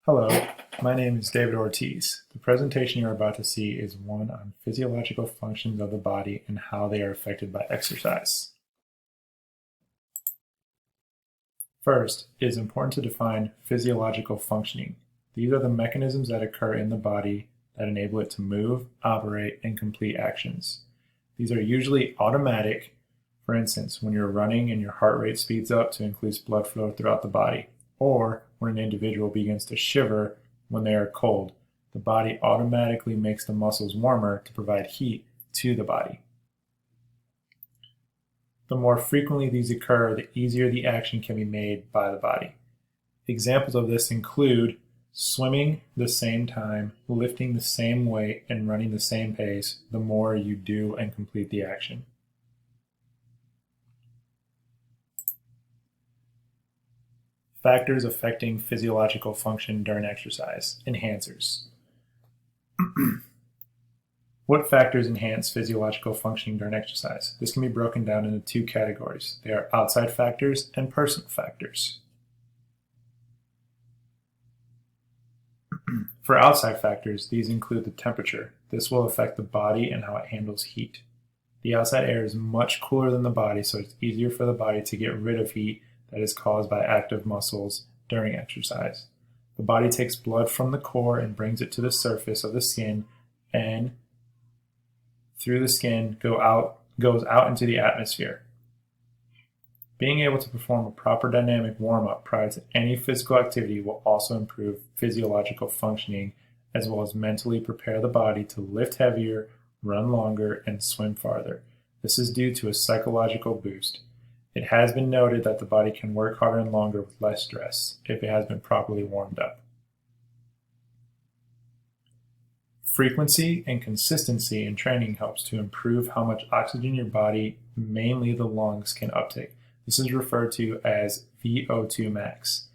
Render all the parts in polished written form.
Hello, my name is David Ortiz. The presentation you're about to see is one on physiological functions of the body and how they are affected by exercise. First, it is important to define physiological functioning. These are the mechanisms that occur in the body that enable it to move, operate, and complete actions. These are usually automatic. For instance, when you're running and your heart rate speeds up to increase blood flow throughout the body, or when an individual begins to shiver when they are cold, the body automatically makes the muscles warmer to provide heat to the body. The more frequently these occur, the easier the action can be made by the body. Examples of this include swimming the same time, lifting the same weight, and running the same pace the more you do and complete the action. Factors affecting physiological function during exercise. Enhancers. What factors enhance physiological functioning during exercise? This can be broken down into two categories. They are outside factors and personal factors. For outside factors, these include the temperature. This will affect the body and how it handles heat. The outside air is much cooler than the body, so it's easier for the body to get rid of heat that is caused by active muscles during exercise. The body takes blood from the core and brings it to the surface of the skin, and through the skin goes out into the atmosphere. Being able to perform a proper dynamic warm-up prior to any physical activity will also improve physiological functioning, as well as mentally prepare the body to lift heavier, run longer, and swim farther. This is due to a psychological boost. It has been noted that the body can work harder and longer with less stress if it has been properly warmed up. Frequency and consistency in training helps to improve how much oxygen your body, mainly the lungs, can uptake. This is referred to as VO2 max.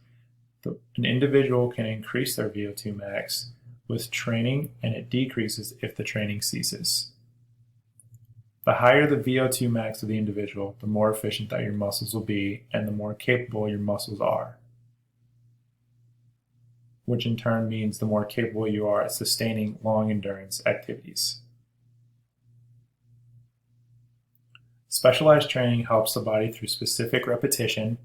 An individual can increase their VO2 max with training, and it decreases if the training ceases. The higher the VO2 max of the individual, the more efficient that your muscles will be and the more capable your muscles are, which in turn means the more capable you are at sustaining long endurance activities. Specialized training helps the body through specific repetition.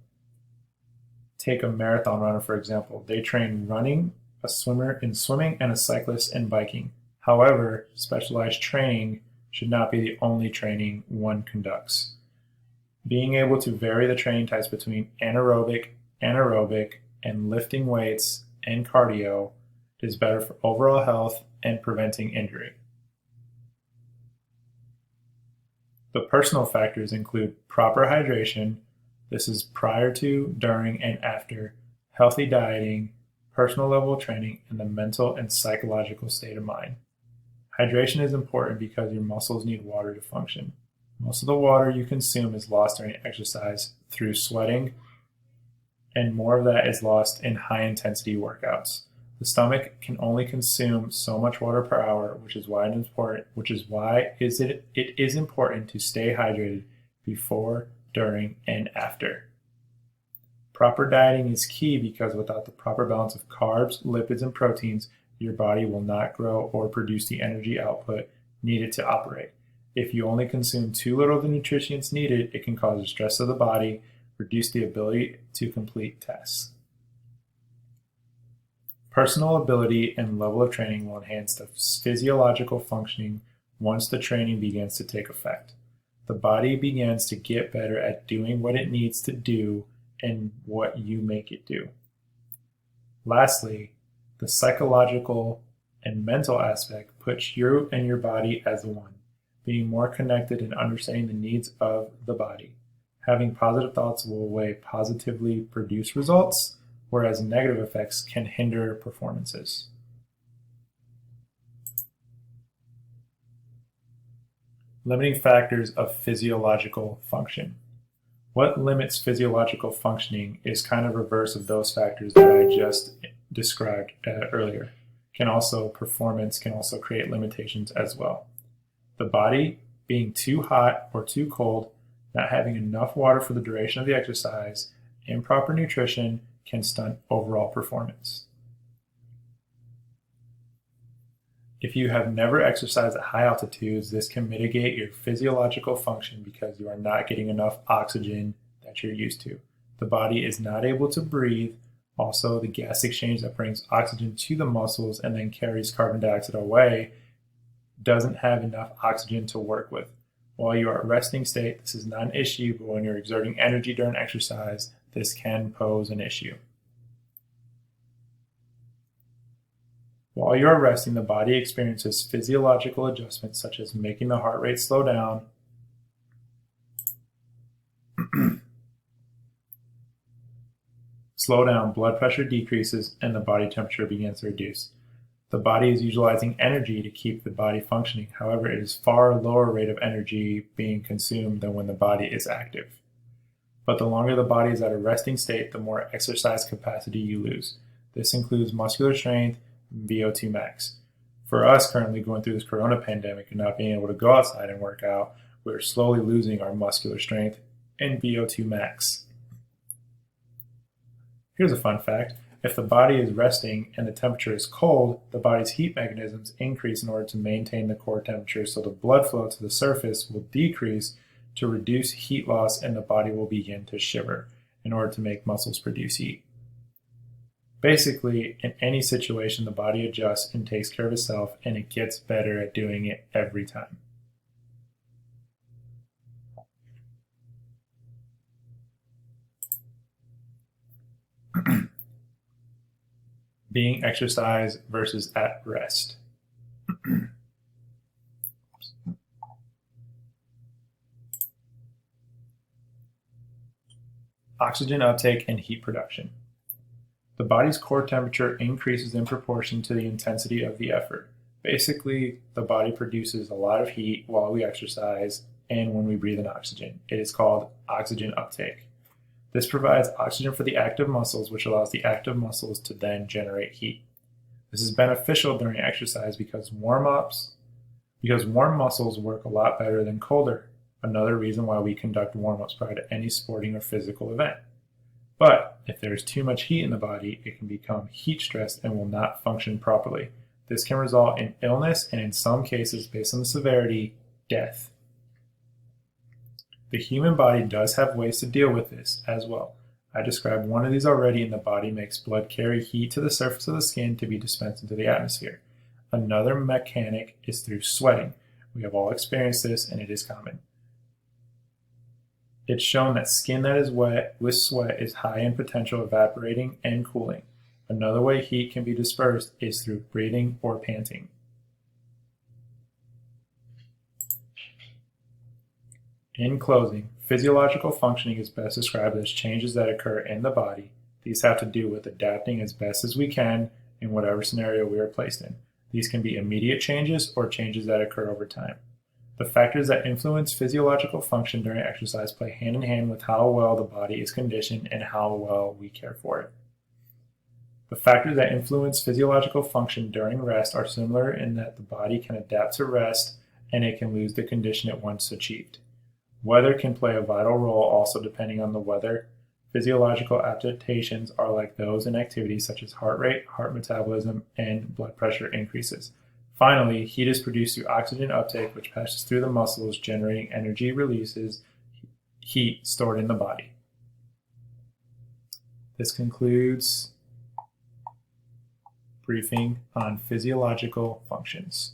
Take a marathon runner, for example. They train running, a swimmer in swimming, and a cyclist in biking. However, specialized training should not be the only training one conducts. Being able to vary the training types between anaerobic, and lifting weights and cardio is better for overall health and preventing injury. The personal factors include proper hydration. This is prior to, during, and after, healthy dieting, personal level training, and the mental and psychological state of mind. Hydration is important because your muscles need water to function. Most of the water you consume is lost during exercise through sweating, and more of that is lost in high-intensity workouts. The stomach can only consume so much water per hour, which is why it is important to stay hydrated before, during, and after. Proper dieting is key because without the proper balance of carbs, lipids, and proteins, your body will not grow or produce the energy output needed to operate. If you only consume too little of the nutrients needed, it can cause stress of the body, reduce the ability to complete tasks. Personal ability and level of training will enhance the physiological functioning once the training begins to take effect. The body begins to get better at doing what it needs to do and what you make it do. Lastly, the psychological and mental aspect puts you and your body as one, being more connected and understanding the needs of the body. Having positive thoughts will positively produce results, whereas negative effects can hinder performances. Limiting factors of physiological function. What limits physiological functioning is kind of reverse of those factors that I just described earlier. Performance can also create limitations as well. The body being too hot or too cold, not having enough water for the duration of the exercise, improper nutrition can stunt overall performance. If you have never exercised at high altitudes, this can mitigate your physiological function because you are not getting enough oxygen that you're used to. The body is not able to breathe. Also, the gas exchange that brings oxygen to the muscles and then carries carbon dioxide away doesn't have enough oxygen to work with. While you are at resting state, this is not an issue, but when you're exerting energy during exercise, this can pose an issue. While you are resting, the body experiences physiological adjustments such as making the heart rate slow down, blood pressure decreases, and the body temperature begins to reduce. The body is utilizing energy to keep the body functioning. However, it is far lower rate of energy being consumed than when the body is active. But the longer the body is at a resting state, the more exercise capacity you lose. This includes muscular strength, VO2 max. For us currently going through this corona pandemic and not being able to go outside and work out, we're slowly losing our muscular strength and VO2 max. Here's a fun fact. If the body is resting and the temperature is cold, the body's heat mechanisms increase in order to maintain the core temperature, so the blood flow to the surface will decrease to reduce heat loss, and the body will begin to shiver in order to make muscles produce heat. Basically, in any situation, the body adjusts and takes care of itself, and it gets better at doing it every time. Being exercised versus at rest. Oxygen uptake and heat production. The body's core temperature increases in proportion to the intensity of the effort. Basically, the body produces a lot of heat while we exercise and when we breathe in oxygen. It is called oxygen uptake. This provides oxygen for the active muscles, which allows the active muscles to then generate heat. This is beneficial during exercise because warm muscles work a lot better than colder. Another reason why we conduct warm-ups prior to any sporting or physical event. But if there is too much heat in the body, it can become heat stressed and will not function properly. This can result in illness and, in some cases, based on the severity, death. The human body does have ways to deal with this as well. I described one of these already, and the body makes blood carry heat to the surface of the skin to be dispensed into the atmosphere. Another mechanic is through sweating. We have all experienced this, and it is common. It's shown that skin that is wet with sweat is high in potential evaporating and cooling. Another way heat can be dispersed is through breathing or panting. In closing, physiological functioning is best described as changes that occur in the body. These have to do with adapting as best as we can in whatever scenario we are placed in. These can be immediate changes or changes that occur over time. The factors that influence physiological function during exercise play hand in hand with how well the body is conditioned and how well we care for it. The factors that influence physiological function during rest are similar in that the body can adapt to rest and it can lose the condition it once achieved. Weather can play a vital role also depending on the weather. Physiological adaptations are like those in activities such as heart rate, heart metabolism, and blood pressure increases. Finally, heat is produced through oxygen uptake, which passes through the muscles, generating energy, releases heat stored in the body. This concludes briefing on physiological functions.